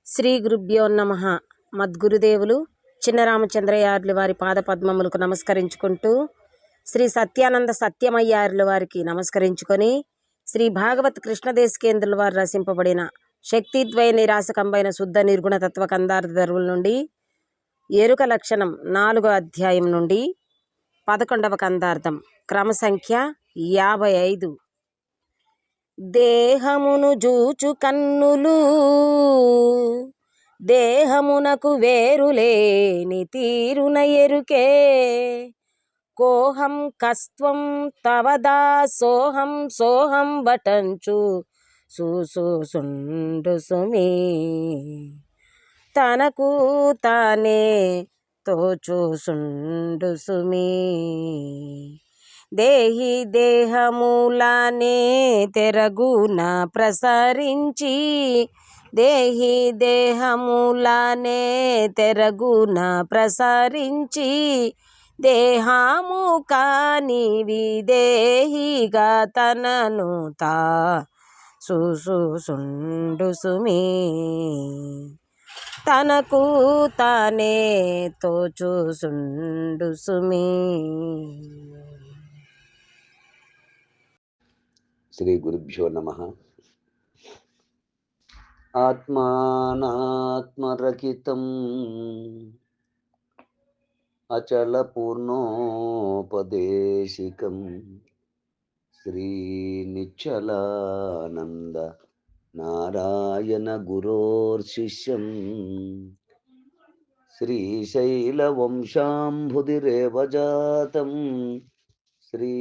శ్రీ గురుభ్యో నమః. మద్గురుదేవులు చిన్నరామచంద్రయార్యుల వారి పాదపద్మములకు నమస్కరించుకుంటూ, శ్రీ సత్యానంద సత్యమయ్యార్యుల వారికి నమస్కరించుకొని, శ్రీ భాగవత్ కృష్ణదేశికేంద్రుల వారు రచింపబడిన శక్తిద్వయ నిరాశకంబైన శుద్ధ నిర్గుణ తత్వ కందార్థ ధరువుల నుండి ఎరుక లక్షణం 4వ అధ్యాయం నుండి 11వ కందార్థం క్రమసంఖ్య 55. దేహమును జూచు కన్నులు దేహమునకు వేరులేని తీరున ఎరుకే, కోహం కస్త్వం తవదా సోహం సోహం బటంచు సుండు సుమి, తనకు తానే తోచుసుండు సుమి. దేహి దేహములానే తెరగున ప్రసరించి, దేహి దేహములానే తెరగున ప్రసరించి, దేహము కానివి దేహిగా తనను తా సుండు సుమి, తనకు తానే తోచుసుండు సుమి. శ్రీ గురుభ్యో నమః. ఆత్మానాత్మరహితం అచల పూర్ణోపదేశికం శ్రీ నిశ్చలానంద నారాయణ గురోర్శిష్యం శ్రీశైల వంశాంబుధిరేవ జాతం శ్రీ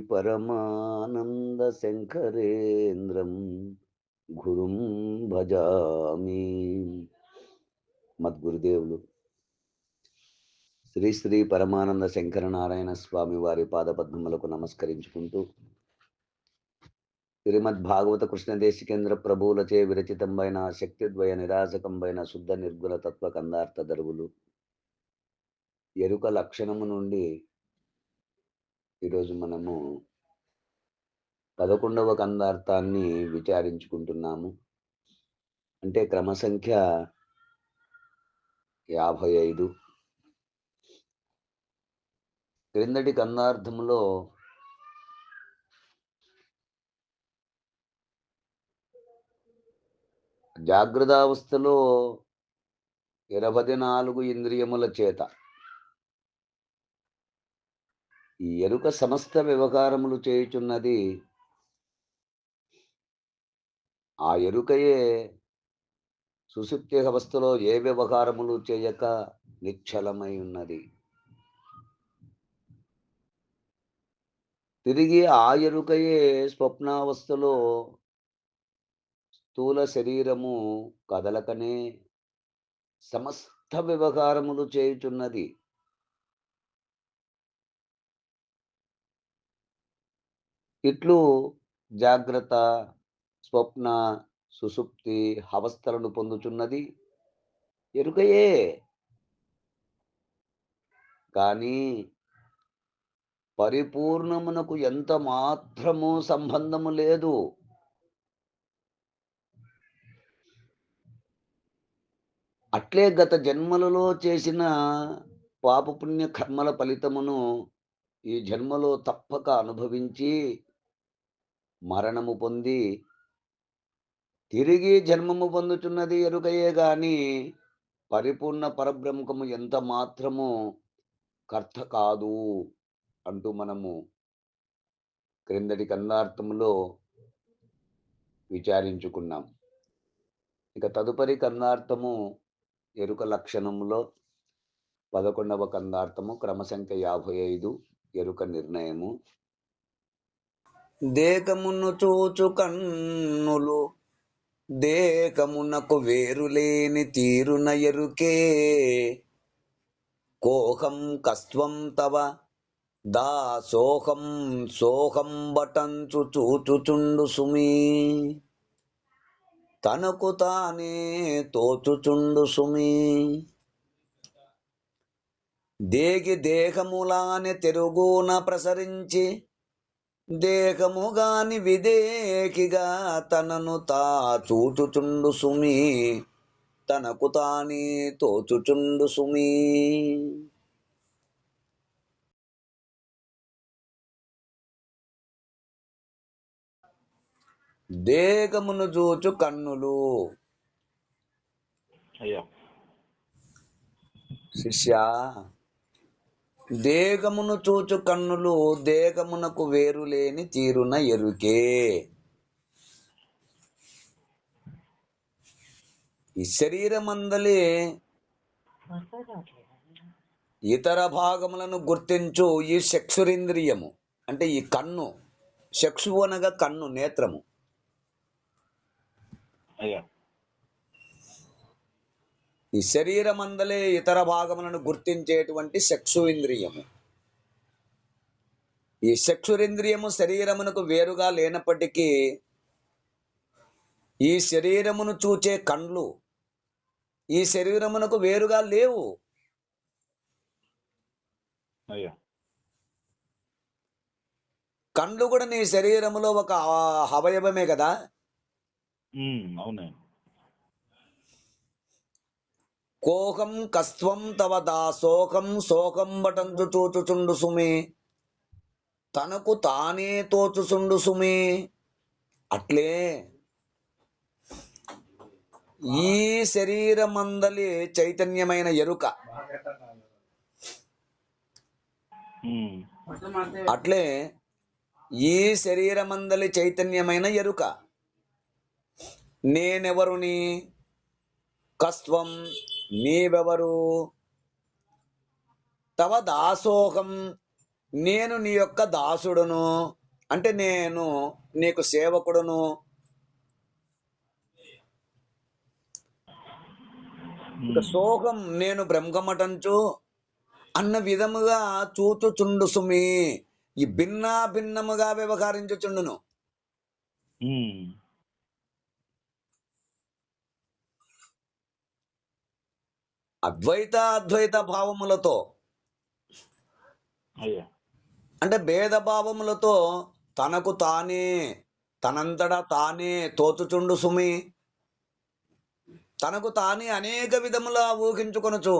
పరమానంద శంకరేంద్రం గురుం భజామి. మద్గురుదేవులు శ్రీ శ్రీ పరమానంద శంకర నారాయణ స్వామి వారి పాదపద్మములకు నమస్కరించుకుంటూ, శ్రీమద్ భాగవత కృష్ణదేశికేంద్ర ప్రభువులచే విరచితంబైన శక్తిద్వయ నిరాశకంబైన శుద్ధ నిర్గుణ తత్వ కందార్థ ధరువులు ఎరుక లక్షణము నుండి ఈరోజు మనము 11వ కందార్థాన్ని విచారించుకుంటున్నాము. అంటే క్రమసంఖ్య 55. క్రిందటి కందార్థములో జాగ్రత్తావస్థలో 24 ఇంద్రియముల చేత ఈ ఎరుక సమస్త వ్యవహారములు చేయుచున్నది. ఆ ఎరుకయే సుషుప్తి అవస్థలో ఏ వ్యవహారములు చేయక నిశ్చలమై ఉన్నది. తిరిగి ఆ ఎరుకయే స్వప్నావస్థలో స్థూల శరీరము కదలకనే సమస్త వ్యవహారములు చేయుచున్నది. ఇట్లు జాగ్రత్త, స్వప్న, సుషుప్తి అవస్థలను పొందుచున్నది ఎరుకయే. కానీ పరిపూర్ణమునకు ఎంత మాత్రము సంబంధము లేదు. అట్లే గత జన్మలలో చేసిన పాపపుణ్య కర్మల ఫలితమును ఈ జన్మలో తప్పక అనుభవించి మరణము పొంది తిరిగి జన్మము పొందుతున్నది ఎరుకయే. గాని పరిపూర్ణ పరబ్రహ్మము ఎంత మాత్రము కర్త కాదు అంటూ మనము క్రిందటి కందార్థములో విచారించుకున్నాం. ఇక తదుపరి కందార్థము ఎరుక లక్షణములో 11వ కందార్థము క్రమసంఖ్య 55 ఎరుక నిర్ణయము. దేకమును చూచు కన్నులు దేకమునకు వేరులేని తీరున ఎరుకే, కోహం కస్త్వం తవ దా సోహం సోహం బటంచు చూచుచుండు సుమి, తనకు తానే తోచుచుండు సుమి. దేగి దేహములానే తెరుగున ప్రసరించి, దేహము గాని విదేకిగా తనను తా చూచుచుండు సుమి, తనకు తానే తోచుచుండు సుమీ. దేగమును చూచు కన్నులు. అయ్యా శిష్య, దేగమును చూచు కన్నులు దేగమునకు వేరు లేని తీరున ఎరుకే. ఈ శరీరమందలి ఇతర భాగములను గుర్తించు ఈ చక్షురింద్రియము, అంటే ఈ కన్ను. చక్షువు అనగా కన్ను, నేత్రము. అయ్యా ఈ శరీరమందలే ఇతర భాగములను గుర్తించేటువంటి చక్షు ఇంద్రియము. ఈ చక్షురింద్రియము శరీరమునకు వేరుగా లేనప్పటికీ ఈ శరీరమును చూచే కండ్లు ఈ శరీరమునకు వేరుగా లేవు. అయ్యా కండ్లు కూడా నీ శరీరములో ఒక అవయవమే కదా. అవునే. కోహం కస్త్వం తవ దాసోకం శోకం బటంచు చూచుచుండు సుమి, తనకు తానే తోచుచుండు సుమి. అట్లే ఈ శరీరమందలి చైతన్యమైన ఎరుక, అట్లే ఈ శరీరమందలి చైతన్యమైన ఎరుక. నేనెవరుని, కస్త్వం నీవెవరు, తవ దాసోహం నేను నీ యొక్క దాసుడును, అంటే నేను నీకు సేవకుడును. ఇక సోహం నేను బ్రహ్మమటంచు అన్న విధముగా చూచుచుండు సుమి. ఈ భిన్నముగా వ్యవహరించుచుండును. అద్వైత భావములతో, అంటే భేదభావములతో తనకు తానే తనంతటా తానే తోచుచుండు సుమి. తనకు తానే అనేక విధములా ఊహించుకొనొచ్చు.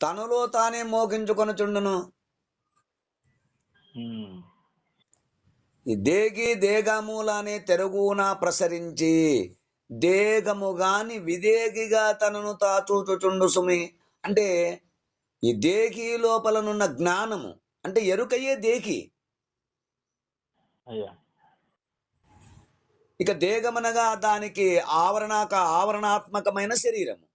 తనలో తానే మోగించుకొనుచుండును. ఈ దేగమూలానే తెరుగున ప్రసరించి దేగము గాని విదేగిగా తనను తా చూచుచుండు సుమి. అంటే ఈ దేహి లోపలనున్న జ్ఞానము, అంటే ఎరుకయే దేహి. ఇక దేగమనగా దానికి ఆవరణాత్మకమైన శరీరము.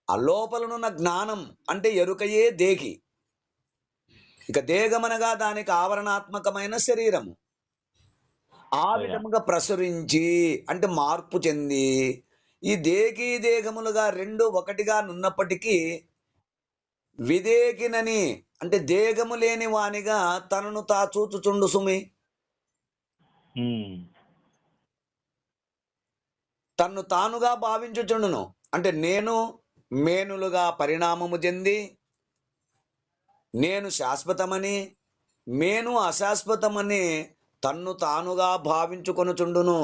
ఆ లోపలనున్న జ్ఞానం అంటే ఎరుకయే దేహి. ఇక దేగమనగా దానికి ఆవరణాత్మకమైన శరీరము. ఆ విధముగా ప్రసరించి అంటే మార్పు చెంది ఈ దేగములుగా రెండు ఒకటిగా నున్నప్పటికీ విదేకినని అంటే దేగము లేని వానిగా తనను తా చూచుచుండు సుమి. తన్ను తానుగా భావించుచుండును. అంటే నేను మేనులుగా పరిణామము చెంది నేను శాశ్వతమని మేను అశాశ్వతమని తన్ను తానుగా భావించుకొనుచుండును.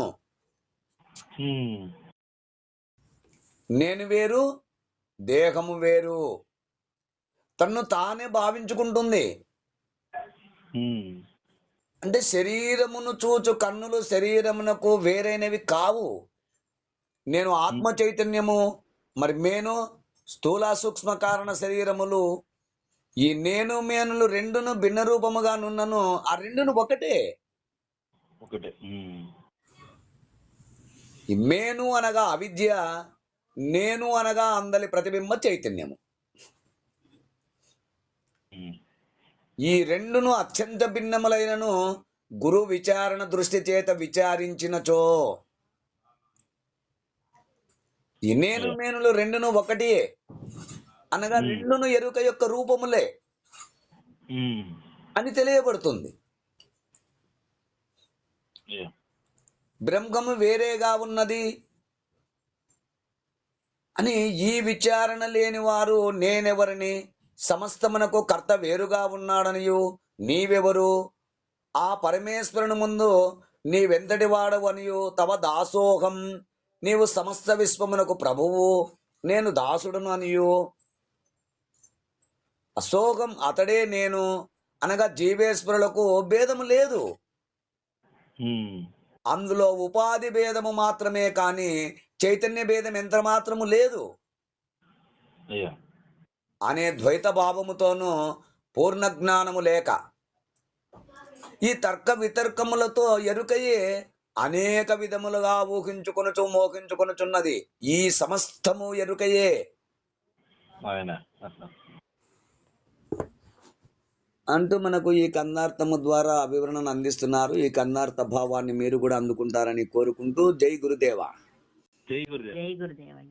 నేను వేరు, దేహము వేరు, తన్ను తానే భావించుకుంటుంది. అంటే శరీరమును చూచు కన్నులు శరీరమునకు వేరైనవి కావు. నేను ఆత్మ చైతన్యము, మరి మేను స్థూల సూక్ష్మ కారణ శరీరములు. ఈ నేను మేనులు రెండును భిన్న రూపముగా నున్నను, ఆ రెండును ఒకటే. ఈ మేను అనగా అవిద్య, నేను అనగా అందలి ప్రతిబింబ చైతన్యము. ఈ రెండును అత్యంత భిన్నములైనను గురు విచారణ దృష్టి చేత విచారించినచో ఈ నేను మేనులు రెండును ఒకటి అనగా రెండును ఎరుక యొక్క రూపములే అని తెలియబడుతుంది. బ్రహ్మము వేరేగా ఉన్నది అని ఈ విచారణ లేని వారు నేనెవరిని, సమస్తమునకు కర్త వేరుగా ఉన్నాడనియు నీవెవరు ఆ పరమేశ్వరుని ముందు నీవెంతటి వాడవనియు తవ దాసోహం, నీవు సమస్త విశ్వమునకు ప్రభువు, నేను దాసుడును అనియు, అసోహం అతడే నేను అనగా జీవేశ్వరులకు భేదము లేదు. అందులో ఉపాధి భేదము మాత్రమే కాని చైతన్య భేదం ఎంత మాత్రము లేదు అయ్యా. అనే ద్వైత భావముతోనూ పూర్ణ జ్ఞానము లేక ఈ తర్క వితర్కములతో ఎరుకయే అనేక విధములుగా ఊహించుకొనుచు మోహించుకొనుచున్నది. ఈ సమస్తము ఎరుకయే ఆయన అంటూ మనకు ఈ కందార్థము ద్వారా వివరణను అందిస్తున్నారు. ఈ కందార్థ భావాన్ని మీరు కూడా అందుకుంటారని కోరుకుంటూ జై గురుదేవ. జై గురుదేవ్. జై గురుదేవయ్య.